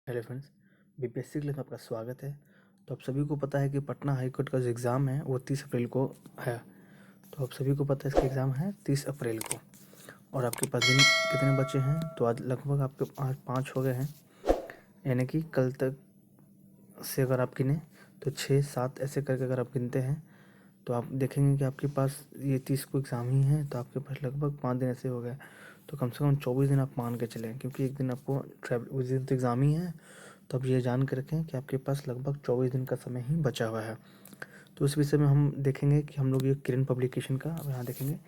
Hello friends, BPSC के लिए आपका स्वागत है। तो आप सभी को पता है कि पटना हाई कोर्ट का जो एग्ज़ाम है वो 30 अप्रैल को है। तो आप सभी को पता है इसका एग्ज़ाम है 30 अप्रैल को। और आपके पास दिन कितने बचे हैं? तो आज लगभग आपके आज 5 हो गए हैं, यानी कि कल तक से अगर आप गिने तो 6-7 ऐसे करके अगर आप गिनते हैं तो आप देखेंगे कि आपके पास ये 30 को एग्ज़ाम ही है। तो आपके पास लगभग 5 दिन ऐसे हो गए। तो कम से कम 24 दिन आप मान के चलें, क्योंकि एक दिन आपको ट्रैवल, उस दिन तो एग्ज़ाम ही है। तो आप ये जान के रखें कि आपके पास लगभग 24 दिन का समय ही बचा हुआ है। तो उस विषय में हम देखेंगे कि हम लोग ये किरण पब्लिकेशन का, अब यहाँ देखेंगे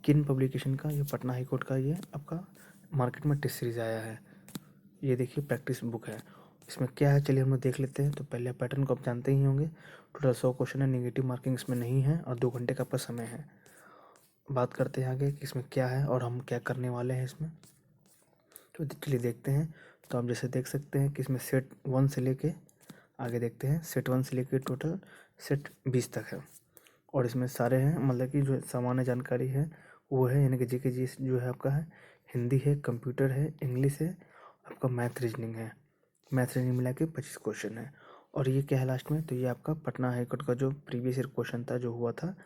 किरण पब्लिकेशन का ये पटना हाई कोर्ट का ये आपका मार्केट में टेस्ट सीरीज़ आया है। ये देखिए प्रैक्टिस बुक है। इसमें क्या है चलिए हम लोग देख लेते हैं। तो पहले पैटर्न को आप जानते ही होंगे। टोटल 100 क्वेश्चन है, नेगेटिव मार्किंग इसमें नहीं है और 2 घंटे का आपका समय है। बात करते हैं आगे कि इसमें क्या है और हम क्या करने वाले हैं इसमें। तो चलिए देखते हैं। तो आप जैसे देख सकते हैं कि इसमें सेट 1 से लेके आगे देखते हैं, सेट 1 से लेके टोटल सेट 20 तक है। और इसमें सारे हैं, मतलब कि जो सामान्य जानकारी है वो है, यानी कि जीके जी जो है आपका है, हिंदी है, कंप्यूटर है, इंग्लिश है, आपका मैथ रीजनिंग है। मैथ रीजनिंग मिला के 25 क्वेश्चन है। और ये क्या है लास्ट में, तो ये आपका पटना हाईकोर्ट का जो प्रीवियस ईयर क्वेश्चन था जो हुआ था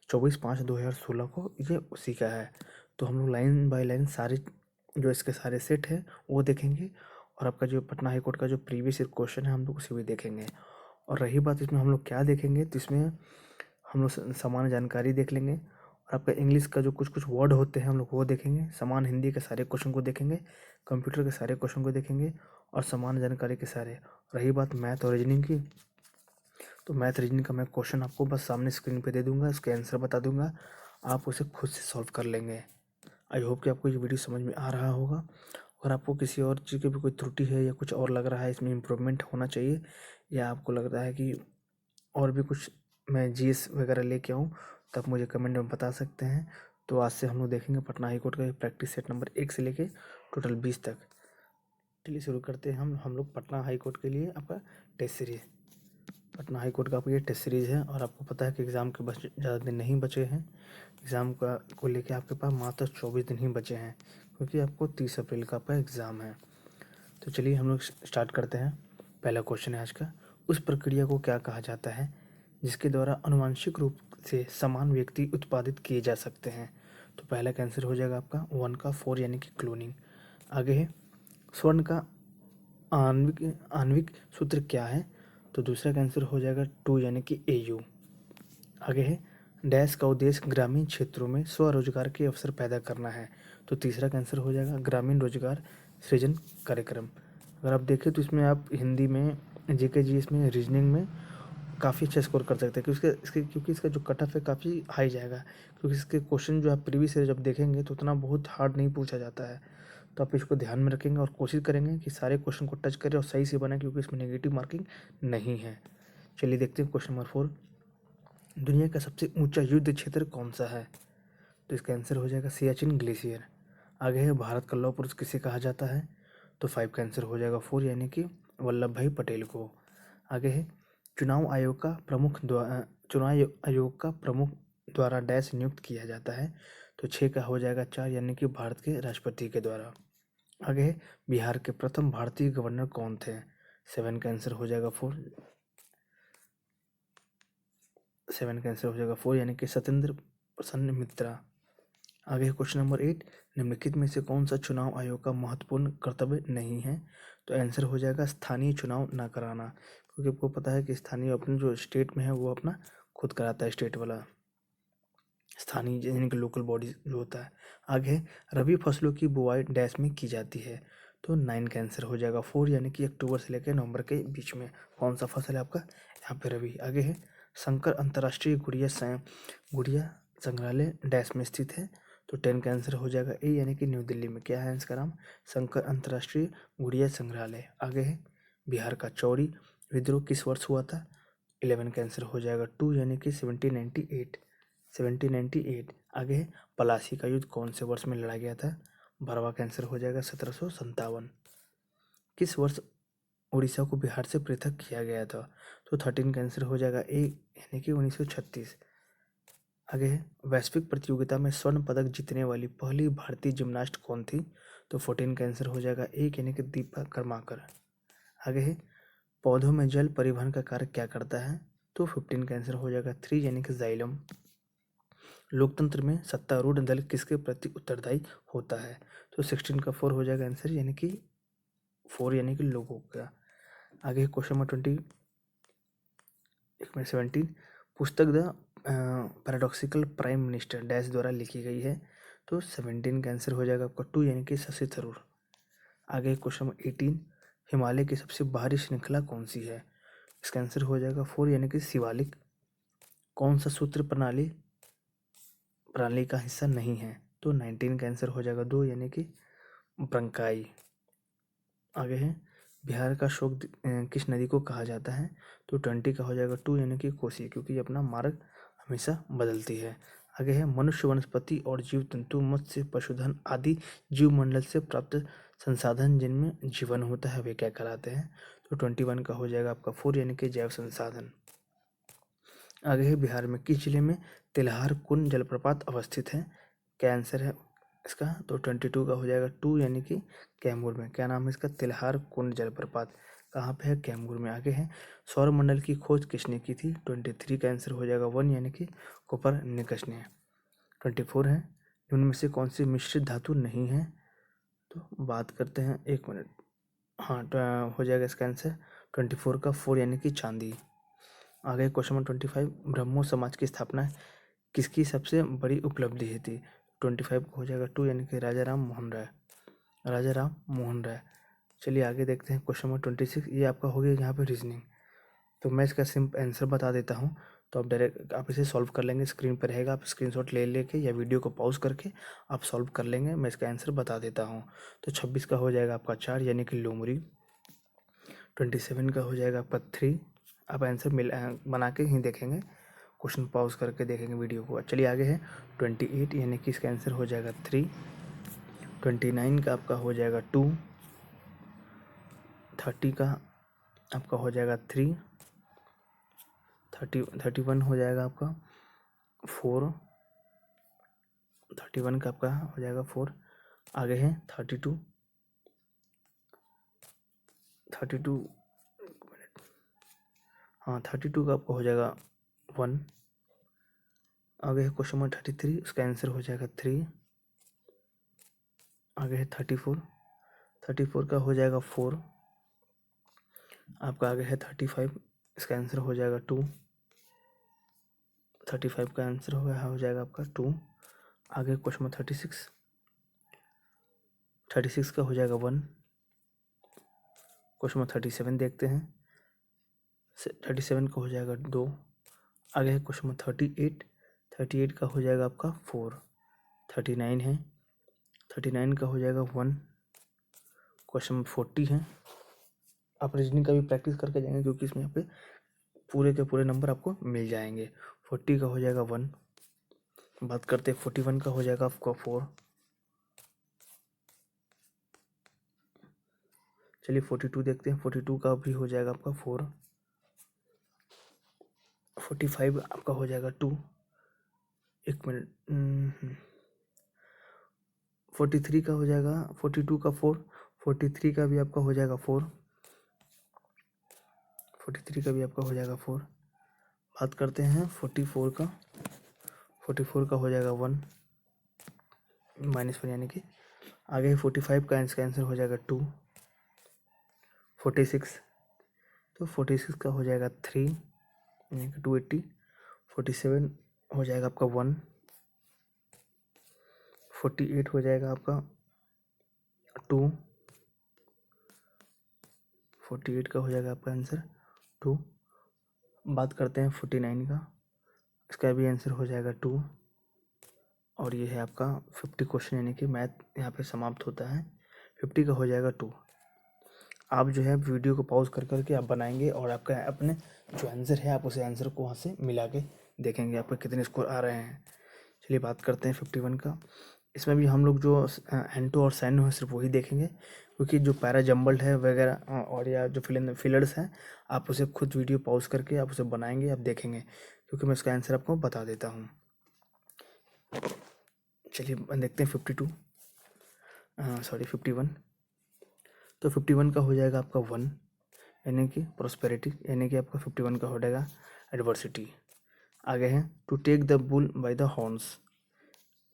24/5/2016 को, ये उसी का है। तो हम लोग लाइन बाय लाइन सारे जो इसके सारे सेट है वो देखेंगे। और आपका जो पटना हाईकोर्ट का जो प्रीवियस ईयर क्वेश्चन है हम लोग उसे भी देखेंगे। और रही बात इसमें हम लोग क्या देखेंगे, तो इसमें हम लोग सामान्य जानकारी देख लेंगे। और आपका इंग्लिश का जो कुछ कुछ वर्ड होते हैं हम लोग वो देखेंगे। समान हिंदी के सारे क्वेश्चन को देखेंगे, कंप्यूटर के सारे क्वेश्चन को देखेंगे और सामान्य जानकारी के सारे। रही बात मैथ और रीजनिंग की, तो मैथ रीजनिंग का मैं क्वेश्चन आपको बस सामने स्क्रीन पे दे दूंगा, उसके आंसर बता दूंगा, आप उसे खुद से सॉल्व कर लेंगे। आई होप कि आपको ये वीडियो समझ में आ रहा होगा। अगर आपको किसी और चीज़ की भी कोई त्रुटि है या कुछ और लग रहा है इसमें इम्प्रूवमेंट होना चाहिए, या आपको लग रहा है कि और भी कुछ मैं जीएस वगैरह लेके आऊँ, तो आप मुझे कमेंट में बता सकते हैं। तो आज से हम लोग देखेंगे पटना हाई कोर्ट का प्रैक्टिस सेट नंबर 1 से लेके टोटल 20 तक। चलिए शुरू करते हैं हम लोग पटना हाई कोर्ट के लिए आपका test series. Patna high court का आपका ये टेस्ट सीरीज़ है। और आपको पता है कि एग्ज़ाम के बस ज़्यादा दिन नहीं बचे हैं। एग्ज़ाम का को लेके आपके पास मात्र 24 दिन ही बचे हैं, क्योंकि आपको 30 अप्रैल का आपका एग्ज़ाम है। तो चलिए हम लोग स्टार्ट करते हैं। पहला क्वेश्चन है आज का, उस प्रक्रिया को क्या कहा जाता है जिसके द्वारा आनुवंशिक रूप से समान व्यक्ति उत्पादित किए जा सकते हैं? तो पहला का आंसर हो जाएगा आपका 1 का 4 यानी कि क्लोनिंग। आगे है स्वर्ण का आणविक आणविक सूत्र क्या है? तो दूसरा का आंसर हो जाएगा 2 यानी कि AU। आगे है डैश का उद्देश्य ग्रामीण क्षेत्रों में स्वरोजगार के अवसर पैदा करना है। तो तीसरा का आंसर हो जाएगा ग्रामीण रोजगार सृजन कार्यक्रम। अगर आप देखें तो इसमें आप हिंदी में जीके जी, इसमें रीजनिंग में काफ़ी अच्छा स्कोर कर सकते हैं, क्योंकि इसका जो कट ऑफ है काफ़ी हाई जाएगा। क्योंकि इसके क्वेश्चन जो आप प्रीवियस ईयर जब देखेंगे तो उतना बहुत हार्ड नहीं पूछा जाता है। तो आप इसको ध्यान में रखेंगे और कोशिश करेंगे कि सारे क्वेश्चन को टच करें और सही से बनाए, क्योंकि इसमें नेगेटिव मार्किंग नहीं है। चलिए देखते हैं क्वेश्चन नंबर 4, दुनिया का सबसे ऊंचा युद्ध क्षेत्र कौन सा है? तो इसका आंसर हो जाएगा सियाचिन ग्लेशियर। आगे है भारत का लौह पुरुष किसे कहा जाता है? तो 5 का आंसर हो जाएगा 4 यानी कि वल्लभ भाई पटेल को। आगे है चुनाव आयोग का प्रमुख द्वारा डैश नियुक्त किया जाता है? तो 6 का हो जाएगा 4 यानी कि भारत के राष्ट्रपति के द्वारा। आगे है बिहार के प्रथम भारतीय गवर्नर कौन थे? 7 का आंसर हो जाएगा 4, 7 का आंसर हो जाएगा 4 यानी कि सत्येंद्र प्रसन्न मित्रा। आगे है क्वेश्चन नंबर 8, निम्नलिखित में से कौन सा चुनाव आयोग का महत्वपूर्ण कर्तव्य नहीं है? तो आंसर हो जाएगा स्थानीय चुनाव ना कराना, क्योंकि आपको पता है कि स्थानीय अपने जो स्टेट में है वो अपना खुद कराता है, स्टेट वाला स्थानीय यानी कि लोकल बॉडी जो होता है। आगे है रबी फसलों की बुआई डैश में की जाती है? तो 9 का आंसर हो जाएगा 4 यानी कि अक्टूबर से लेकर नवंबर के बीच में। कौन सा फसल है आपका यहाँ पे? रबी। आगे है शंकर अंतर्राष्ट्रीय गुड़िया संग्रहालय डैश में स्थित है? तो 10 का आंसर हो जाएगा ए यानी कि न्यू दिल्ली में। क्या है इसका नाम? शंकर अंतर्राष्ट्रीय गुड़िया संग्रहालय। आगे है बिहार का चौरी विद्रोह किस वर्ष हुआ था? 11 का आंसर हो जाएगा 2 यानी कि 1798, 1798। आगे है पलासी का युद्ध कौन से वर्ष में लड़ा गया था? 12वां का आंसर हो जाएगा 1757। किस वर्ष उड़ीसा को बिहार से पृथक किया गया था? तो 13 का आंसर हो जाएगा ए यानी कि 1936। आगे है वैश्विक प्रतियोगिता में स्वर्ण पदक जीतने वाली पहली भारतीय जिम्नास्ट कौन थी? तो 14 का आंसर हो जाएगा ए यानी कि दीपा कर्माकर। आगे है पौधों में जल परिवहन का कार्य क्या करता है, तो 15 का आंसर हो जाएगा 3 यानी कि जाइलम। लोकतंत्र में सत्तारूढ़ दल किसके प्रति उत्तरदायी होता है, तो 16 का 4 हो जाएगा आंसर, यानी कि 4 यानी कि लोगों का। आगे क्वेश्चन नंबर 17 पुस्तक the paradoxical prime minister dash द्वारा लिखी गई है, तो 17 का आंसर हो जाएगा आपका 2 यानी कि शशि थरूर। आगे क्वेश्चन नंबर 18 हिमालय की सबसे बाहरी श्रृंखला कौन सी है, इसका आंसर हो जाएगा 4 यानी कि शिवालिक। कौन सा सूत्र प्रणाली का हिस्सा नहीं है, तो 19 का आंसर हो जाएगा 2 यानी कि ब्रंकाई। आगे है बिहार का शोक किस नदी को कहा जाता है, तो 20 का हो जाएगा 2 यानी कि कोसी, क्योंकि ये अपना मार्ग हमेशा बदलती है। आगे है मनुष्य वनस्पति और जीव तंतु मत्स्य पशुधन आदि जीव मंडल से प्राप्त संसाधन जिनमें जीवन होता है वे क्या कहलाते हैं, तो 21 का हो जाएगा आपका 4 यानी कि जैव संसाधन। आगे है बिहार में किस जिले में तिलहार कुंड जलप्रपात अवस्थित है, क्या आंसर है इसका, तो 22 का हो जाएगा 2 यानी कि कैमूर में। क्या नाम है इसका, तिलहार कुंड जलप्रपात कहाँ पे है, कैमूर में। आगे है सौर मंडल की खोज किसने की थी, 23 का आंसर हो जाएगा 1 यानी कि कोपरनिकस ने। 24 है निम्न में से कौन सी मिश्रित धातु नहीं है, तो बात करते हैं, 1 मिनट, हाँ हो जाएगा इसका आंसर 24 का 4 यानी कि चांदी। आगे क्वेश्चन नंबर 25 ब्रह्मो समाज की स्थापना किसकी सबसे बड़ी उपलब्धि है थी, 25 को हो जाएगा 2 यानी कि राजा राम मोहन राय। चलिए आगे देखते हैं क्वेश्चन नंबर 26, ये आपका हो गया यहाँ पे रीजनिंग। तो मैं इसका सिंपल आंसर बता देता हूँ, तो आप डायरेक्ट आप इसे सॉल्व कर लेंगे, स्क्रीन पर रहेगा, आप स्क्रीनशॉट ले लेके या वीडियो को पॉज करके आप सॉल्व कर लेंगे। मैं इसका आंसर बता देता हूँ। तो 26 का हो जाएगा आपका 4 यानी कि लोमड़ी। 27 का हो जाएगा आपका 3, आप आंसर बना के ही देखेंगे, क्वेश्चन पॉज करके देखेंगे वीडियो को। चलिए आगे है 28 यानी कि इसका आंसर हो जाएगा 3। 29 का आपका हो जाएगा 2। 30 का आपका हो जाएगा 3। 31 हो जाएगा आपका 4। 31 का आपका हो जाएगा 4। आगे है 32। 32 हाँ 32 का आपका हो जाएगा 1। आगे है क्वेश्चन नंबर 33, उसका आंसर हो जाएगा 3। आगे है 34। 34 का हो जाएगा 4। आपका आगे है 35, इसका आंसर हो जाएगा 2। 35 का आंसर हो जाएगा आपका 2। आगे क्वेश्चन नंबर 36। 36 का हो जाएगा 1। क्वेश्चन नंबर 37 देखते हैं, 37 का हो जाएगा 2। आगे है क्वेश्चन नंबर 38। 38 का हो जाएगा आपका 4। 39 है, 39 का हो जाएगा 1। क्वेश्चन नंबर 40 है, आप रीजनिंग का भी प्रैक्टिस करके जाएंगे क्योंकि इसमें यहाँ पे पूरे के पूरे नंबर आपको मिल जाएंगे। 40 का हो जाएगा 1। बात करते हैं 41 का हो जाएगा आपका 4। चलिए 42 देखते हैं, 42 का भी हो जाएगा आपका 4। 45 आपका हो जाएगा 2। 1 मिनट, 43 का हो जाएगा, 42 का 4। 43 का भी आपका हो जाएगा 4। 43 का भी आपका हो जाएगा 4। बात करते हैं 44 का। 44 का हो जाएगा 1 -1 यानी कि। आगे 45 का इसका आंसर हो जाएगा 2। 46 तो 46 का हो जाएगा 3 यानी कि 280। 47 हो जाएगा आपका 1। 48 हो जाएगा आपका 2। 48 का हो जाएगा आपका आंसर 2। बात करते हैं 49 का, इसका भी आंसर हो जाएगा 2। और ये है आपका 50 क्वेश्चन यानी कि मैथ यहाँ पे समाप्त होता है। 50 का हो जाएगा 2। आप जो है वीडियो को पॉज कर करके आप बनाएंगे और आपका अपने जो आंसर है आप उसे आंसर को वहाँ से मिला के देखेंगे आपका कितने स्कोर आ रहे हैं। चलिए बात करते हैं 51 का। इसमें भी हम लोग जो एंटो और सैनो है सिर्फ वही देखेंगे, क्योंकि जो पैरा जम्बल्ड है वगैरह और या जो फिलर्स हैं आप उसे खुद वीडियो पॉज करके आप उसे बनाएंगे, आप देखेंगे, क्योंकि मैं उसका आंसर आपको बता देता हूँ। चलिए देखते हैं 52 51। तो 51 का हो जाएगा आपका 1। यानी कि प्रॉस्पेरिटी, यानी कि आपका 51 का हो जाएगा एडवर्सिटी। आगे है to take the bull by the horns,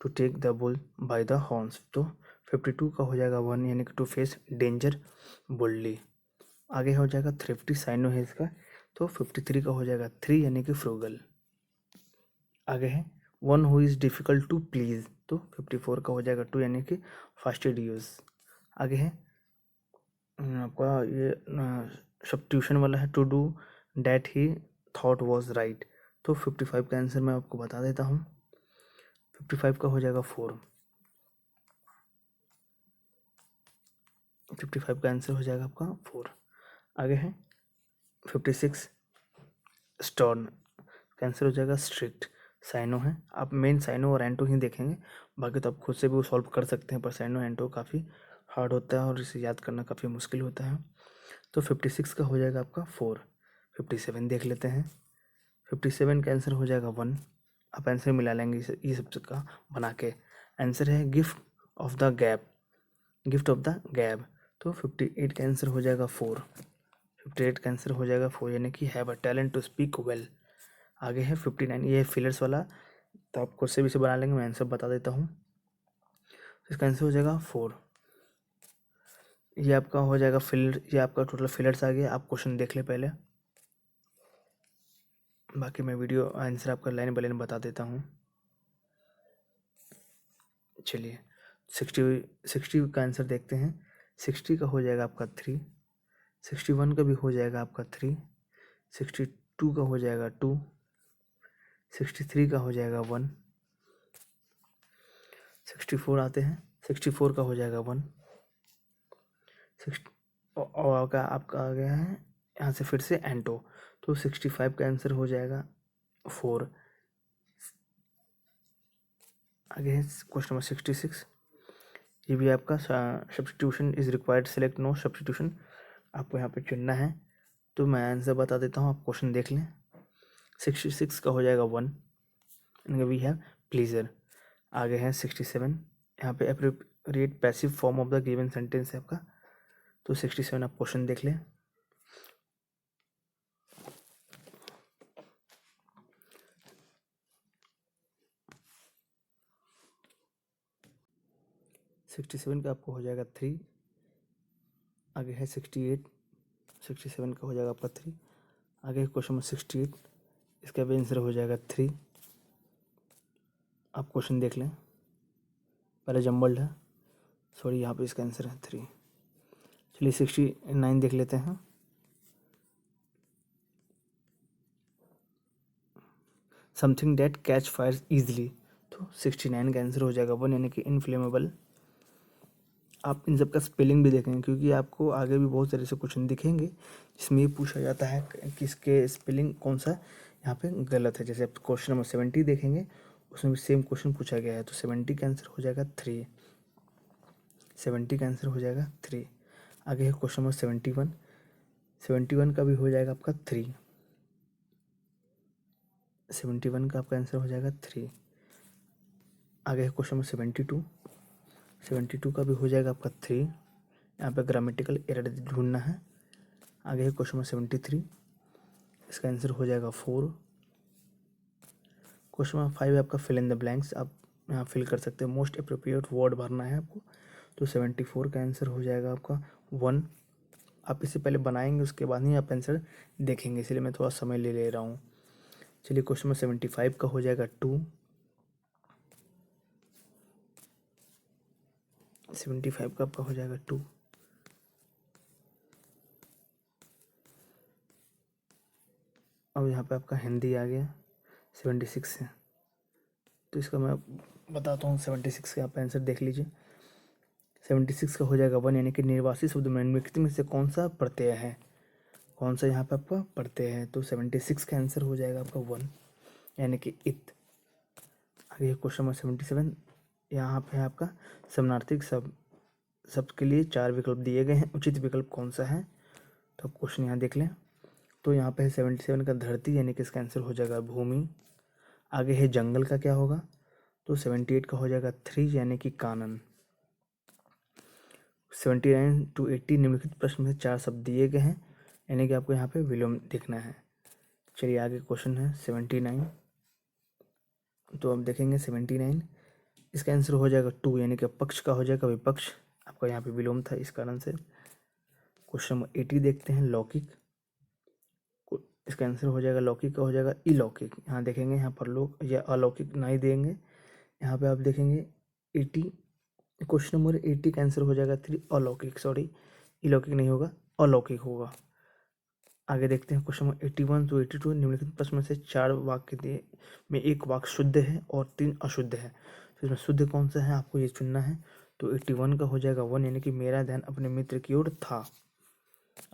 to take the bull by the horns, तो 52 का हो जाएगा 1, यानी कि टू फेस डेंजर बोल्डली। आगे हो जाएगा थ्रिफ्टी, साइनो है इसका, तो 53 का हो जाएगा 3, यानी कि फ्रूगल। आगे है one who is difficult to please, तो 54 का हो जाएगा 2, यानी कि फास्टिडियस। आगे है आपका ये सब्स्टिट्यूशन वाला है, to do that he thought was right, तो 55 का आंसर मैं आपको बता देता हूँ। 55 का हो जाएगा 4, 55 का आंसर हो जाएगा आपका 4। आगे है 56 स्टर्न, आंसर हो जाएगा स्ट्रिक्ट। साइनो है, आप मेन साइनो और एंटो ही देखेंगे, बाकी तो आप खुद से भी वो सॉल्व कर सकते हैं, पर साइनो एंटो काफ़ी हार्ड होता है और इसे याद करना काफ़ी मुश्किल होता है। तो 56 का हो जाएगा आपका 4। 57 देख लेते हैं। 57 का आंसर हो जाएगा 1, आप आंसर मिला लेंगे ये सब का बना के। आंसर है gift of the gap, gift of the गैब, तो 58 का आंसर हो जाएगा 4। 58 का आंसर हो जाएगा 4, यानी कि have a talent to speak well. आगे है 59, ये है फिलर्स वाला, तो आप खुद से भी इसे बना लेंगे, मैं आंसर बता देता हूँ। इसका आंसर हो जाएगा 4। ये आपका हो जाएगा फिलर, ये आपका टोटल फिलर्स आ गया। आप क्वेश्चन देख ले पहले, बाकी मैं वीडियो आंसर आपका लाइन बाय लाइन बता देता हूँ। चलिए 60 का आंसर देखते हैं। 60 का हो जाएगा आपका 3, 61 का भी हो जाएगा आपका 3, 62 का हो जाएगा 2, 63 का हो जाएगा 1, 64 आते हैं, 64 का हो जाएगा 1, और आपका आ गया है यहाँ से फिर से एंटो, तो 65 का आंसर हो जाएगा 4। आगे है क्वेश्चन नंबर 66, ये भी आपका substitution is required, select no substitution, आपको यहाँ पे चुनना है, तो मैं आंसर बता देता हूँ, आप क्वेश्चन देख लें। 66 का हो जाएगा 1, वी हैव प्लीजर। आगे है 67, यहाँ पे appropriate passive form of the given sentence है आपका, तो 67 आप क्वेश्चन देख लें। सिक्सटी सेवन का आपको हो जाएगा 3। आगे है 68, 67 का हो जाएगा आपका 3। आगे क्वेश्चन नंबर 68, इसका भी आंसर हो जाएगा 3। आप क्वेश्चन देख लें, पहले जम्बल्ड है, सॉरी यहाँ पे इसका आंसर है 3। चलिए 69 देख लेते हैं। Something that catch fire easily, तो 69 का आंसर हो जाएगा 1, यानी कि इनफ्लेमेबल। आप इन सब का स्पेलिंग भी देखेंगे, क्योंकि आपको आगे भी बहुत सारे से क्वेश्चन दिखेंगे जिसमें ये पूछा जाता है कि इसके स्पेलिंग कौन सा यहाँ पे गलत है। जैसे आप क्वेश्चन नंबर 70 देखेंगे, उसमें भी सेम क्वेश्चन पूछा गया है, तो 70 का आंसर हो जाएगा 3। 70 का आंसर हो जाएगा 3। आगे है क्वेश्चन नंबर 71, 71 का भी हो जाएगा आपका 3। 71 का आपका आंसर हो जाएगा 3। आगे है क्वेश्चन नंबर 72, 72 का भी हो जाएगा आपका 3। यहाँ पे ग्रामेटिकल एरर ढूंढना है। आगे है क्वेश्चन नंबर 73, इसका आंसर हो जाएगा 4। क्वेश्चन नंबर 5 आपका फिल इन द ब्लैंक्स, आप यहाँ फिल कर सकते हैं, मोस्ट अप्रोप्रिएट वर्ड भरना है आपको, तो 74 का आंसर हो जाएगा आपका 1। आप इससे पहले बनाएंगे, उसके बाद ही आप आंसर देखेंगे, इसलिए मैं थोड़ा समय ले रहा हूँ। चलिए क्वेश्चन नंबर 75 का हो जाएगा 2। 75 का आपका हो जाएगा 2। अब यहाँ पे आपका हिंदी आ गया 76 से, तो इसका मैं बताता हूँ। 76 का आप आंसर देख लीजिए। 76 का हो जाएगा 1, यानी कि निर्वासी शब्द में निम्नलिखित में से कौन सा प्रत्यय है, कौन सा यहाँ पे आपका प्रत्यय है, तो 76 का आंसर हो जाएगा आपका 1, यानी कि इत। आगे क्वेश्चन नंबर 77, यहाँ पे है आपका समानार्थी शब्द के लिए 4 विकल्प दिए गए हैं, उचित विकल्प कौन सा है, तो आप क्वेश्चन यहाँ देख लें। तो यहाँ पे है 77 का धरती, यानी कि इसका आंसर हो जाएगा भूमि। आगे है जंगल का क्या होगा, तो 78 का हो जाएगा 3, यानी कि कानन। 79 to 80 निम्नलिखित प्रश्न में 4 शब्द दिए गए हैं, यानी कि आपको यहाँ पे विलोम देखना है। चलिए आगे क्वेश्चन है 79। तो अब देखेंगे 79, इसका आंसर हो जाएगा 2, यानी कि पक्ष का हो जाएगा विपक्ष, आपका यहाँ पे विलोम था इस कारण से। क्वेश्चन नंबर 80 देखते हैं, लौकिक। इसका आंसर हो जाएगा लौकिक का हो जाएगा इलौकिक। यहाँ देखेंगे, यहाँ पर लोग या अलौकिक नहीं देंगे, यहाँ पे आप देखेंगे 80। क्वेश्चन नंबर 80 का आंसर हो जाएगा 3 अलौकिक, सॉरी इलौकिक नहीं होगा, अलौकिक होगा। आगे देखते हैं क्वेश्चन नंबर 81 टू 82। निम्नलिखित प्रश्न में से 4 वाक्य दिए में एक वाक्य शुद्ध है और 3 अशुद्ध है, तो इसमें शुद्ध कौन सा है आपको ये चुनना है। तो 81 का हो जाएगा 1, यानी कि मेरा ध्यान अपने मित्र की ओर था।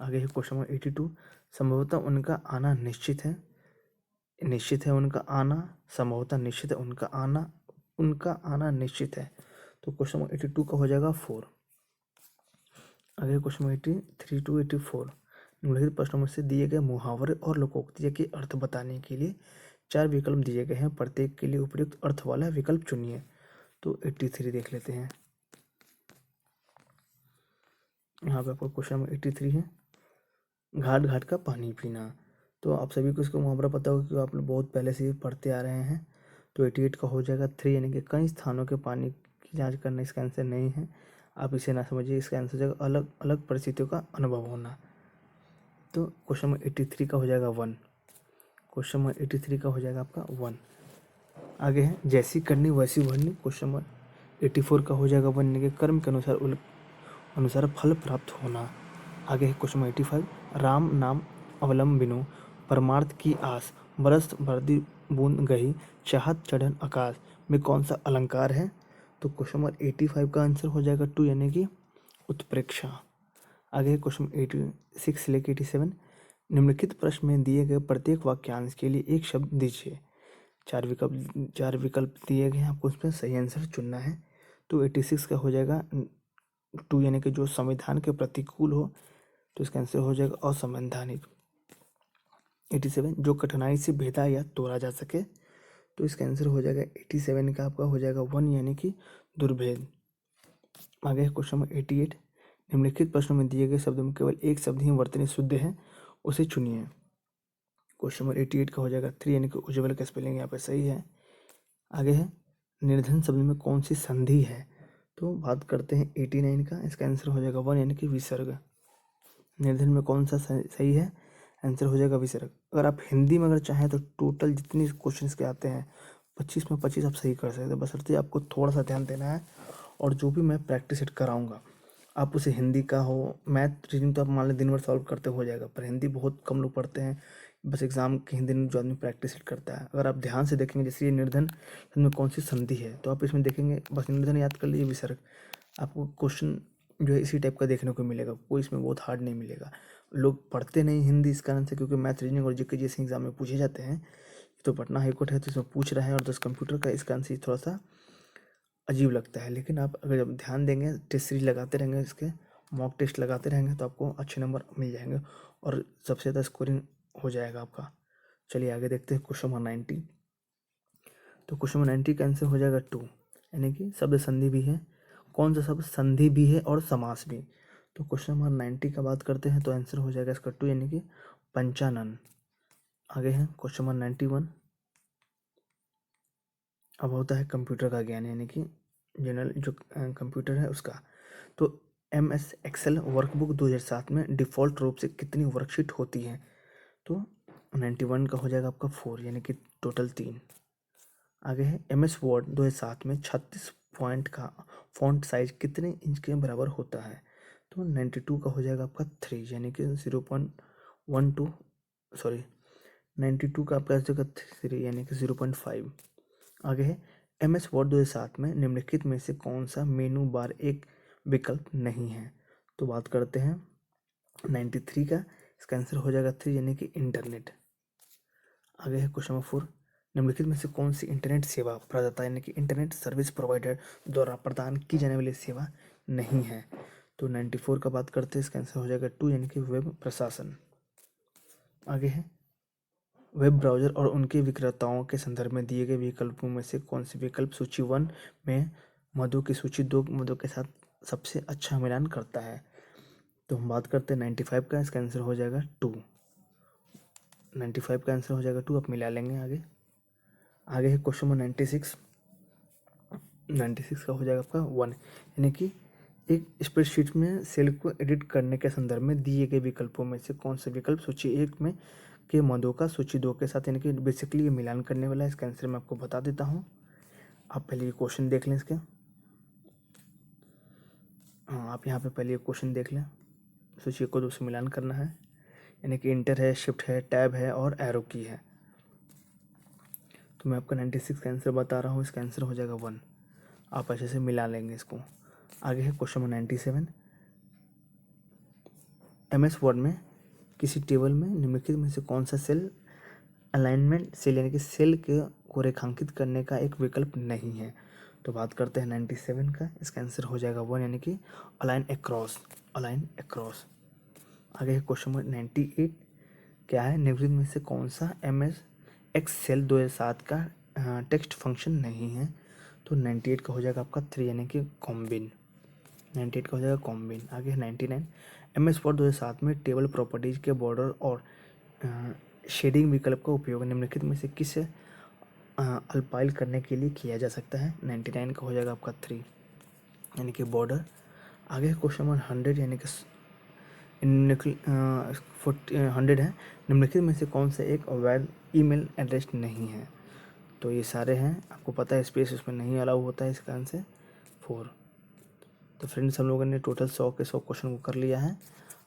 आगे है क्वेश्चन नंबर 82। संभवतः उनका आना निश्चित है, निश्चित है उनका आना, संभवतः निश्चित है उनका आना, उनका आना निश्चित है। तो क्वेश्चन नंबर 82 का हो जाएगा 4। आगे क्वेश्चन नंबर 83 टू 84। निम्नलिखित प्रश्नों में से दिए गए मुहावरे और लोकोक्ति के अर्थ बताने के लिए 4 विकल्प दिए गए हैं, प्रत्येक के लिए उपयुक्त अर्थ वाला विकल्प चुनिए। तो 83 देख लेते हैं। यहाँ पे आपको क्वेश्चन नंबर 83 है, घाट घाट का पानी पीना। तो आप सभी को इसका मुहावरा पता होगा क्योंकि आप लोग बहुत पहले से ही पढ़ते आ रहे हैं। तो 88 का हो जाएगा 3, यानी कि कई स्थानों के पानी की जांच करना इसका आंसर नहीं है, आप इसे ना समझिए, इसका आंसर हो जाएगा अलग अलग परिस्थितियों का अनुभव होना। तो क्वेश्चन नंबर 83 का हो जाएगा 1। क्वेश्चन नंबर 83 का हो जाएगा आपका 1। आगे है जैसी करनी वैसी भरनी। क्वेश्चन नंबर 84 का हो जाएगा 1, यानी कि कर्म के अनुसार फल प्राप्त होना। आगे है क्वेश्चन नंबर 85। राम नाम अवलंबिनो परमार्थ की आस, बरस बरदी बूंद गही, चाहत चढ़न आकाश में कौन सा अलंकार है। तो क्वेश्चन नंबर 85 का आंसर हो जाएगा 2, यानी कि उत्प्रेक्षा। आगे है क्वेश्चन 86 से लेकर 87। निम्नलिखित प्रश्न में दिए गए प्रत्येक वाक्यांश के लिए एक शब्द दीजिए। 4 विकल्प दिए गए हैं, आपको उसमें सही आंसर चुनना है। तो 86 का हो जाएगा 2, यानी कि जो संविधान के प्रतिकूल हो, तो इसका आंसर हो जाएगा असंवैधानिक। 87 जो कठिनाई से भेदा या तोड़ा जा सके, तो इसका आंसर हो जाएगा 87 का आपका हो जाएगा 1, यानी कि दुर्भेद। आगे है क्वेश्चन नंबर 88। निम्नलिखित प्रश्नों में दिए गए शब्दों में केवल एक शब्द ही वर्तनी शुद्ध है, उसे चुनिए। क्वेश्चन नंबर 88 का हो जाएगा 3, यानी कि उज्ज्वल का स्पेलिंग यहाँ पे सही है। आगे है निर्धन शब्द में कौन सी संधि है। तो बात करते हैं 89 का, इसका आंसर हो जाएगा 1, यानी कि विसर्ग। निर्धन में कौन सा सही है, आंसर हो जाएगा विसर्ग। अगर आप हिंदी में अगर चाहें तो टोटल जितनी क्वेश्चंस के आते हैं 25 में 25 आप सही कर सकते हैं, बशर्ते आपको थोड़ा सा ध्यान देना है। और जो भी मैं प्रैक्टिस सेट कराऊंगा, आप उसे हिंदी का हो, मैथ रीजनिंग तो आप मान लें दिन भर सॉल्व करते हो जाएगा, पर हिंदी बहुत कम लोग पढ़ते हैं, बस एग्जाम के हिंदी में जो आदमी प्रैक्टिस सेट करता है। अगर आप ध्यान से देखेंगे, जैसे ये निर्धन में कौन सी संधि है, तो आप इसमें देखेंगे बस निर्धन याद कर लीजिए, विसर्ग। आपको क्वेश्चन जो है इसी टाइप का देखने को मिलेगा, कोई इसमें बहुत हार्ड नहीं मिलेगा। लोग पढ़ते नहीं हिंदी इस कारण से, क्योंकि मैथ रीजनिंग और जीके जैसे एग्जाम में पूछे जाते हैं। तो पटना हाईकोर्ट है तो इसमें पूछ रहा है, और 10 कंप्यूटर का, इस कारण से थोड़ा सा अजीब लगता है। लेकिन आप अगर जब ध्यान देंगे, टेस्ट सीरीज लगाते रहेंगे, इसके मॉक टेस्ट लगाते रहेंगे, तो आपको अच्छे नंबर मिल जाएंगे और सबसे ज़्यादा स्कोरिंग हो जाएगा आपका। चलिए आगे देखते हैं क्वेश्चन नंबर 90। तो क्वेश्चन नंबर 90 का आंसर हो जाएगा 2, यानी कि शब्द संधि भी है। कौन सा शब्द संधि भी है और समास भी। तो क्वेश्चन नंबर 90 का बात करते हैं, तो आंसर हो जाएगा इसका 2, यानी कि पंचानन। आगे है क्वेश्चन नंबर 91। अब होता है कंप्यूटर का ज्ञान, यानी कि जनरल जो कंप्यूटर है उसका। तो MS एक्सेल वर्कबुक 2007 में डिफ़ॉल्ट रूप से कितनी वर्कशीट होती हैं। तो 91 का हो जाएगा आपका 4, यानी कि टोटल 3। आगे है MS वर्ड 2007 में 36 पॉइंट का फॉन्ट साइज कितने इंच के बराबर होता है। तो 92 का हो जाएगा आपका 3, यानी कि 0.12, सॉरी 92 का आपका जगह 3, यानी कि 0.5। आगे है MS वर्ड 2007 में निम्नलिखित में से कौन सा मेनू बार एक विकल्प नहीं है। तो बात करते हैं 93 का, इसका आंसर हो जाएगा 3, यानी कि इंटरनेट। आगे है क्वेश्चन नंबर 4। निम्नलिखित में से कौन सी इंटरनेट सेवा प्रदाता, यानी कि इंटरनेट सर्विस प्रोवाइडर द्वारा प्रदान की जाने वाली सेवा नहीं है। तो 94 का बात करते हैं, इसका आंसर हो जाएगा 2, यानी कि वेब प्रशासन। आगे है वेब ब्राउज़र और उनके विक्रेताओं के संदर्भ में दिए गए विकल्पों में से कौन से विकल्प सूची 1 में मदों की सूची 2 मदों के साथ सबसे अच्छा मिलान करता है। तो हम बात करते हैं 95 का, इसका आंसर हो जाएगा 2। 95 का आंसर हो जाएगा 2, आप मिला लेंगे। आगे है क्वेश्चन नंबर 96। 96 का हो जाएगा आपका 1, यानी कि एक स्प्रेडशीट में सेल को एडिट करने के संदर्भ में दिए गए विकल्पों में से कौन सा विकल्प सूची 1 में के मदों का सूची 2 के साथ, यानी कि बेसिकली ये मिलान करने वाला है। इसका आंसर मैं आपको बता देता हूँ, आप पहले ये क्वेश्चन देख लें इसके। हाँ, आप यहाँ पे पहले ये क्वेश्चन देख लें। सूची को 2 से मिलान करना है, यानी कि इंटर है, शिफ्ट है, टैब है और एरो की है। तो मैं आपका 96 का आंसर बता रहा हूँ, इसका आंसर हो जाएगा 1। आप अच्छे से मिला लेंगे इसको। आगे है क्वेश्चन नंबर 97। MS वर्ड में किसी टेबल में निम्नलिखित में से कौन सा सेल अलाइनमेंट सेल, यानी कि सेल के को रेखांकित करने का एक विकल्प नहीं है। तो बात करते हैं 97 का, इसका आंसर हो जाएगा 1, यानी कि अलाइन अक्रॉस। Align across. आगे है क्वेश्चन नंबर 98। क्या है, निम्नलिखित में से कौन सा MS एक्सेल 2007 का टेक्स्ट फंक्शन नहीं है। तो 98 का हो जाएगा आपका 3, यानी कि कॉम्बिन। 98 का हो जाएगा कॉम्बिन। आगे है 99। MS वर्ड 2007 में टेबल प्रॉपर्टीज के बॉर्डर और शेडिंग विकल्प का उपयोग निम्नलिखित में से किस अल्पाइल करने के लिए किया जा सकता है। 99 का हो जाएगा आपका 3, यानी कि बॉर्डर। आगे क्वेश्चन नंबर 100, यानी कि 100 है, निम्नलिखित में से कौन सा एक अवैध ईमेल एड्रेस नहीं है। तो ये सारे हैं, आपको पता है स्पेस उसमें नहीं अलाउ होता है, इसका आंसर 4। तो फ्रेंड्स, हम लोगों ने टोटल 100 के 100 क्वेश्चन को कर लिया है।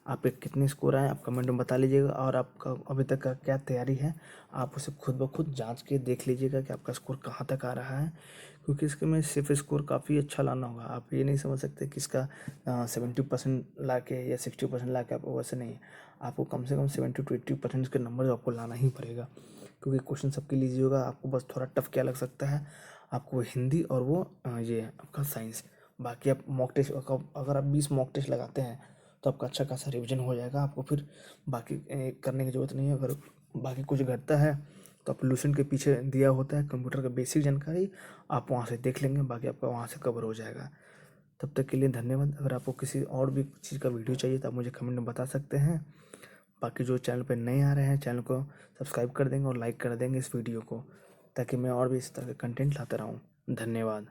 आप एक कितने स्कोर आए आप कमेंट में बता लीजिएगा, और आपका अभी तक का क्या तैयारी है आप उसे खुद ब खुद जांच के देख लीजिएगा कि आपका स्कोर कहाँ तक आ रहा है, क्योंकि इसके में सिर्फ स्कोर काफ़ी अच्छा लाना होगा। आप ये नहीं समझ सकते कि इसका 70% ला के या 60% ला के, आपको वैसे नहीं, आपको कम से कम 70 to 80% के नंबर आपको लाना ही पड़ेगा, क्योंकि क्वेश्चन सबके लिए होगा। आपको बस थोड़ा टफ क्या लग सकता है, आपको हिंदी और वो ये आपका साइंस। बाकी आप मॉक टेस्ट, अगर आप 20 मॉक टेस्ट लगाते हैं तो आपका अच्छा खासा रिवीजन हो जाएगा। आपको फिर बाकी करने की ज़रूरत नहीं है। अगर बाकी कुछ घटता है तो आप लूसेंट के पीछे दिया होता है कंप्यूटर का बेसिक जानकारी, आप वहाँ से देख लेंगे, बाकी आपका वहाँ से कवर हो जाएगा। तब तक के लिए धन्यवाद। अगर आपको किसी और भी चीज़ का वीडियो चाहिए तो आप मुझे कमेंट में बता सकते हैं। बाकी जो चैनल पर नए आ रहे हैं, चैनल को सब्सक्राइब कर देंगे और लाइक कर देंगे इस वीडियो को, ताकि मैं और भी इस तरह के कंटेंट लाता रहूँ। धन्यवाद।